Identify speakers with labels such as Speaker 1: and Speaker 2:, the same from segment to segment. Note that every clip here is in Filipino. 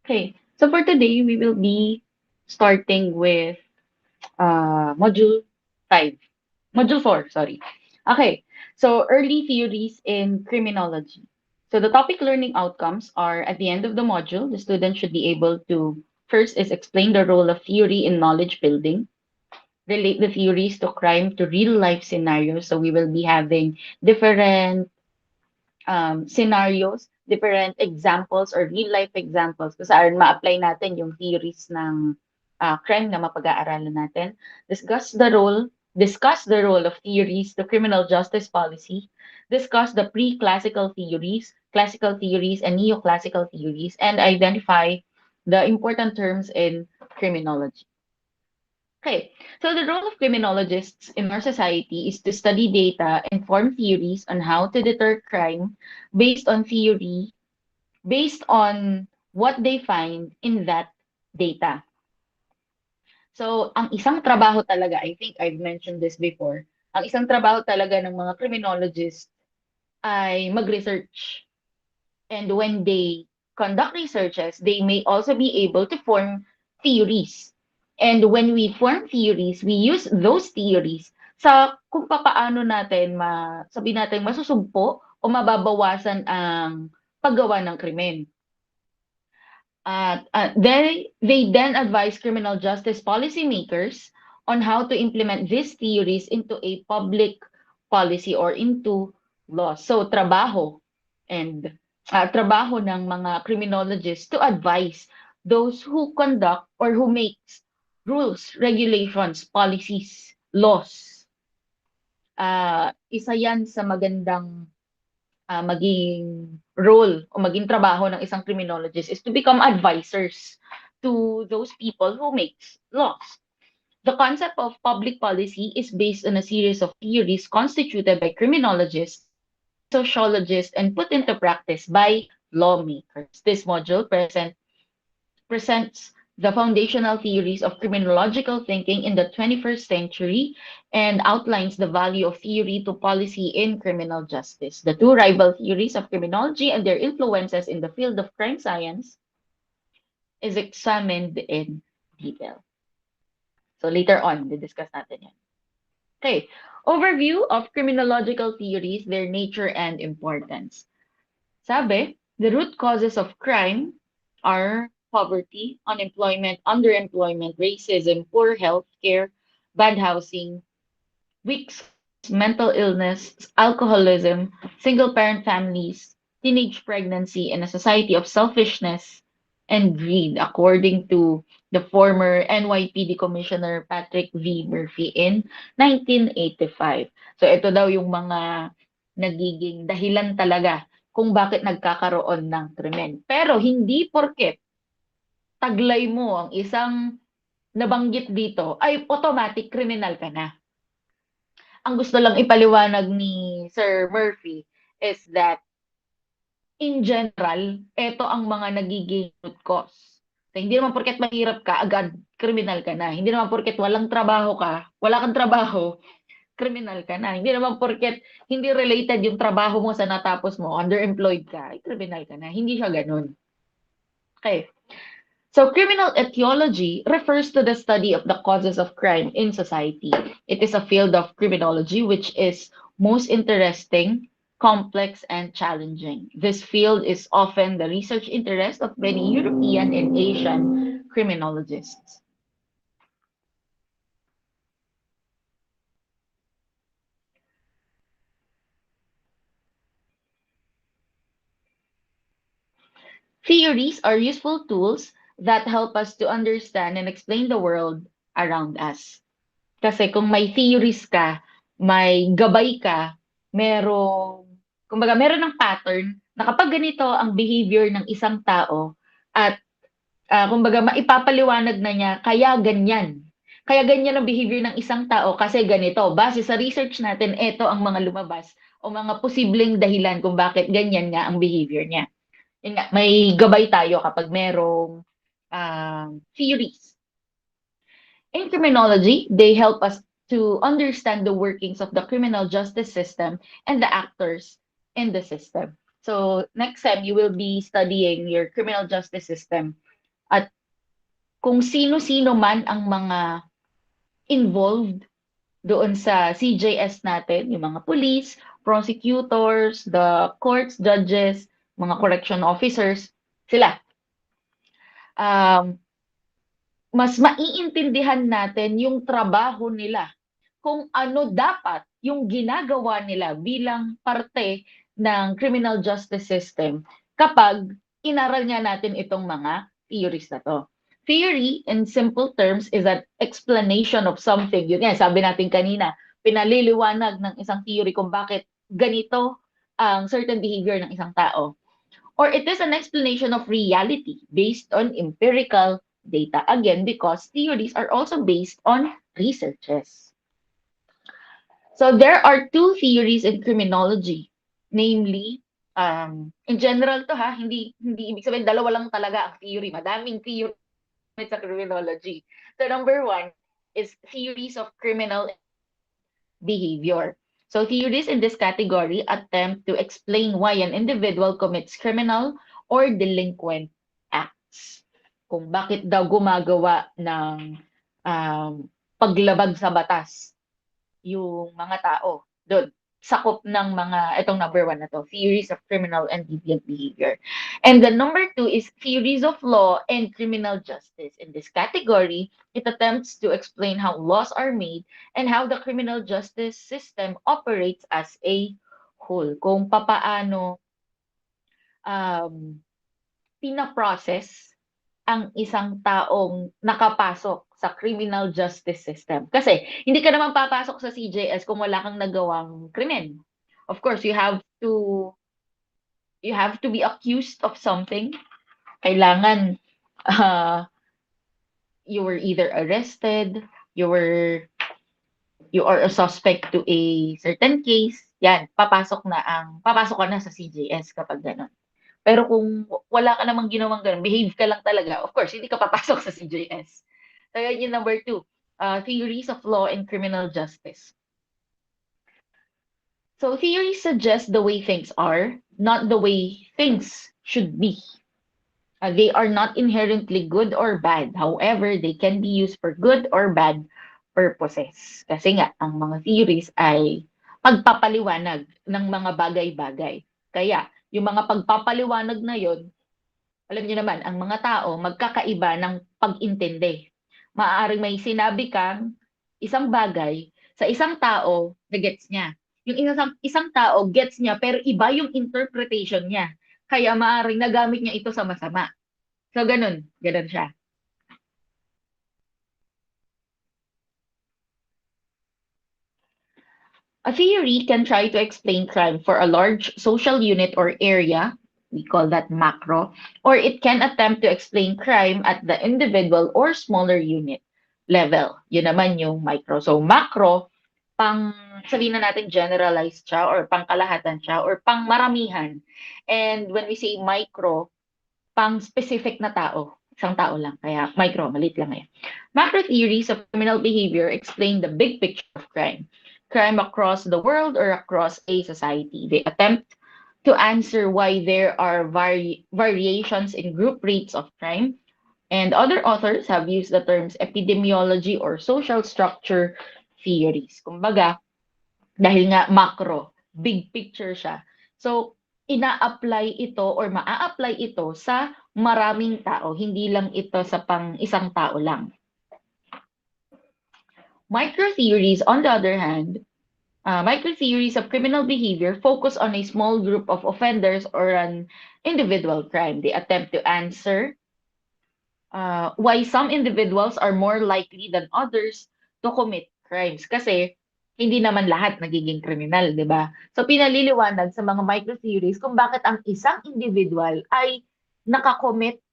Speaker 1: Okay, so for today, we will be starting with module 5. Module 4, sorry. Okay, so early theories in criminology. So the topic learning outcomes are at the end of the module, the student should be able to first is explain the role of theory in knowledge building, relate the theories to crime to real life scenarios. So we will be having different scenarios, different examples or real life examples kung saan ma-apply natin yung theories ng crime na mapag-aaralan natin. Discuss the role of theories to criminal justice policy, discuss the pre-classical theories, classical theories, and neoclassical theories, and identify the important terms in criminology. Okay, so the role of criminologists in our society is to study data and form theories on how to deter crime based on theory, based on what they find in that data. So, ang isang trabaho talaga, I think I've mentioned this before, ang isang trabaho talaga ng mga criminologists ay mag-research. And when they conduct researches, they may also be able to form theories. And when we form theories, we use those theories sa kung papaano natin sabi natin masusugpo o mababawasan ang paggawa ng krimen. They then advise criminal justice policymakers on how to implement these theories into a public policy or into law. So, trabaho ng mga criminologists to advise those who conduct or who makes rules, regulations, policies, laws. Isa yan sa magandang maging role o maging trabaho ng isang criminologist is to become advisors to those people who makes laws. The concept of public policy is based on a series of theories constituted by criminologists and sociologists and put into practice by lawmakers. This module presents the foundational theories of criminological thinking in the 21st century and outlines the value of theory to policy in criminal justice. The two rival theories of criminology and their influences in the field of crime science is examined in detail. So later on, discuss natin yan. Okay, overview of criminological theories, their nature and importance. Sabi, the root causes of crime are poverty, unemployment, underemployment, racism, poor health care, bad housing, weak schools, mental illness, alcoholism, single parent families, teenage pregnancy, and a society of selfishness and greed, according to the former NYPD Commissioner Patrick V. Murphy in 1985. So ito daw yung mga nagiging dahilan talaga kung bakit nagkakaroon ng krimen. Pero hindi porket taglay mo ang isang nabanggit dito ay automatic criminal ka na. Ang gusto lang ipaliwanag ni Sir Murphy is that in general, ito ang mga nagiging root cause. So, hindi naman porket mahirap ka, agad criminal ka na. Hindi naman porket walang trabaho ka, wala kang trabaho, criminal ka na. Hindi naman porket hindi related yung trabaho mo sa natapos mo, underemployed ka, ay criminal ka na. Hindi siya ganun. Okay. So, criminal etiology refers to the study of the causes of crime in society. It is a field of criminology which is most interesting, complex, and challenging. This field is often the research interest of many European and Asian criminologists. Theories are useful tools that help us to understand and explain the world around us. Kasi kung may theories ka, may gabay ka, meron ng pattern na kapag ganito ang behavior ng isang tao at kumbaga maipapaliwanag na niya, kaya ganyan. Kaya ganyan ang behavior ng isang tao kasi ganito. Base sa research natin, ito ang mga lumabas o mga posibleng dahilan kung bakit ganyan nga ang behavior niya. Yun nga, may gabay tayo kapag merong theories. In criminology, they help us to understand the workings of the criminal justice system and the actors in the system. So next time you will be studying your criminal justice system. at kung sino-sino man ang mga involved doon sa CJS natin, yung mga police, prosecutors, the courts, judges, mga correction officers, sila. Um, mas maiintindihan natin yung trabaho nila, kung ano dapat yung ginagawa nila bilang parte ng criminal justice system kapag inaral nga natin itong mga theories na to. Theory, in simple terms, is an explanation of something. Yun nga, sabi natin kanina, pinaliliwanag ng isang theory kung bakit ganito ang certain behavior ng isang tao. Or it is an explanation of reality based on empirical data. Again, because theories are also based on researches. So there are two theories in criminology, namely, in general to ha, hindi ibig sabihin dalawa lang talaga ang theory, madaming theory sa criminology. So number one is theories of criminal behavior. So theories in this category attempt to explain why an individual commits criminal or delinquent acts. Kung bakit daw gumagawa ng paglabag sa batas yung mga tao doon. Sakop ng mga, itong number one na to, theories of criminal and deviant behavior. And the number two is theories of law and criminal justice. In this category, it attempts to explain how laws are made and how the criminal justice system operates as a whole. Kung papaano um, pinaprocess ang isang taong nakapasok sa criminal justice system. Kasi hindi ka naman papasok sa CJS kung wala kang nagawang krimen. Of course, you have to be accused of something. Kailangan uh, you were either arrested, you are a suspect to a certain case. Yan, papasok ka na sa CJS kapag gano'n. Pero kung wala ka namang ginawang gano'n, behave ka lang talaga, of course, hindi ka papasok sa CJS. So, yan yung number two, theories of law and criminal justice. So, theories suggest the way things are, not the way things should be. They are not inherently good or bad. However, they can be used for good or bad purposes. Kasi nga, ang mga theories ay pagpapaliwanag ng mga bagay-bagay. Kaya, yung mga pagpapaliwanag na yon, alam niyo naman, ang mga tao magkakaiba ng pag-intindi. Maaaring may sinabi kang isang bagay sa isang tao na gets niya. Yung isang tao gets niya pero iba yung interpretation niya. Kaya maaaring nagamit niya ito sa masama. So ganun, ganun siya. A theory can try to explain crime for a large social unit or area, we call that macro, or it can attempt to explain crime at the individual or smaller unit level. Yun naman yung micro. So macro, pang sabihin na natin generalized siya or pangkalahatan siya or pangmaramihan. And when we say micro, pang specific na tao. Isang tao lang. Kaya micro, maliit lang yan. Macro theories of criminal behavior explain the big picture of crime. Crime across the world or across a society. They attempt to answer why there are variations in group rates of crime. And other authors have used the terms epidemiology or social structure theories. Kumbaga, dahil nga macro, big picture siya. So, ina-apply ito or maa-apply ito sa maraming tao, hindi lang ito sa pang isang tao lang. Micro-theories, on the other hand, micro-theories of criminal behavior focus on a small group of offenders or an individual crime. They attempt to answer why some individuals are more likely than others to commit crimes. Kasi hindi naman lahat nagiging kriminal, di ba? So pinaliliwanag sa mga micro-theories kung bakit ang isang individual ay nakakommit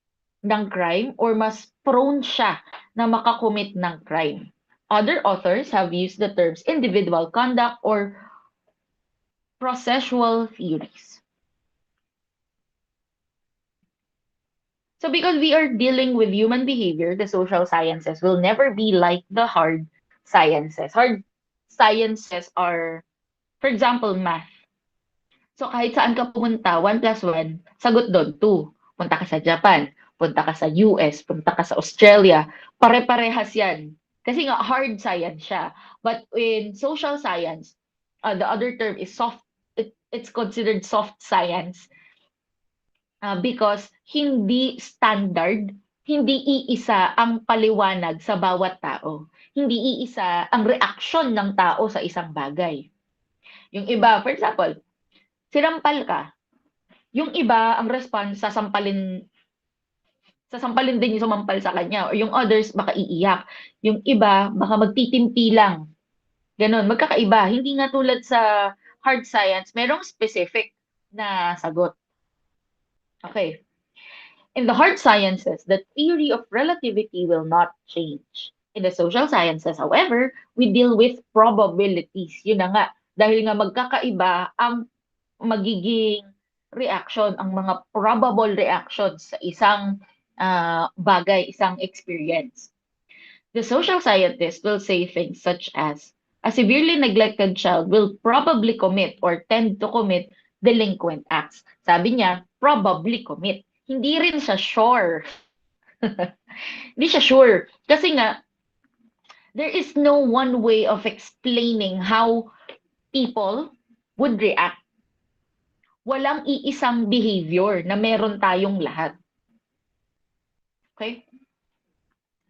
Speaker 1: ng crime or mas prone siya na makakommit ng crime. Other authors have used the terms individual conduct or processual theories. So because we are dealing with human behavior, the social sciences will never be like the hard sciences. Hard sciences are, for example, math. So kahit saan ka pumunta, 1 plus 1, sagot doon, 2. Punta ka sa Japan, punta ka sa US, punta ka sa Australia, pare-parehas yan. Kasi nga hard science siya. But in social science, the other term is it's considered soft science because hindi standard, hindi iisa ang paliwanag sa bawat tao. Hindi iisa ang reaksyon ng tao sa isang bagay. Yung iba, for example, sinampal ka. Yung iba, ang response, sasampalin din yung sumampal sa kanya. Or yung others, baka iiyak. Yung iba, baka magtitimpi lang. Ganon, magkakaiba. Hindi nga tulad sa hard science, merong specific na sagot. Okay. In the hard sciences, the theory of relativity will not change. In the social sciences, however, we deal with probabilities. Yun na nga, dahil nga magkakaiba ang magiging reaction, ang mga probable reactions sa isang bagay, isang experience. The social scientist will say things such as, a severely neglected child will probably commit or tend to commit delinquent acts. Sabi niya, probably commit. Hindi rin siya sure. Hindi siya sure. Kasi nga, there is no one way of explaining how people would react. Walang iisang behavior na meron tayong lahat. Okay?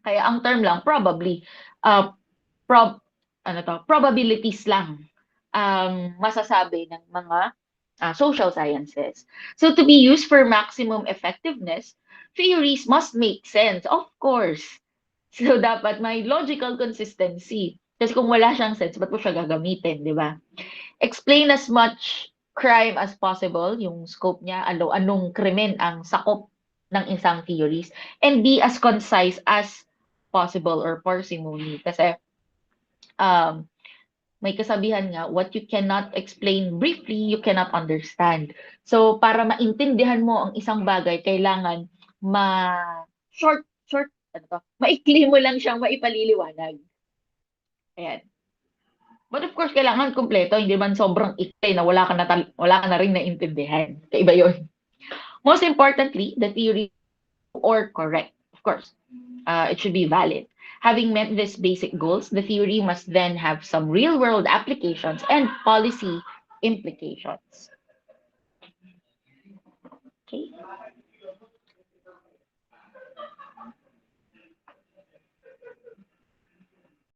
Speaker 1: Kaya ang term lang, probably, uh, prob, probabilities lang ang masasabi ng mga social sciences. So to be used for maximum effectiveness, theories must make sense, of course. So dapat may logical consistency. Kasi kung wala siyang sense, ba't mo siya gagamitin, di ba? Explain as much crime as possible, yung scope niya, anong krimen ang sakop ng isang theories, and be as concise as possible or parsimony. Kasi um, may kasabihan nga, what you cannot explain briefly, you cannot understand. So, para maintindihan mo ang isang bagay, kailangan maikli mo lang siyang maipaliliwanag. Ayan. But of course, kailangan kumpleto, hindi man sobrang ikli na wala ka na rin naintindihan. Kaiba yun. Most importantly, the theory or correct. Of course, it should be valid. Having met these basic goals, the theory must then have some real-world applications and policy implications. Okay.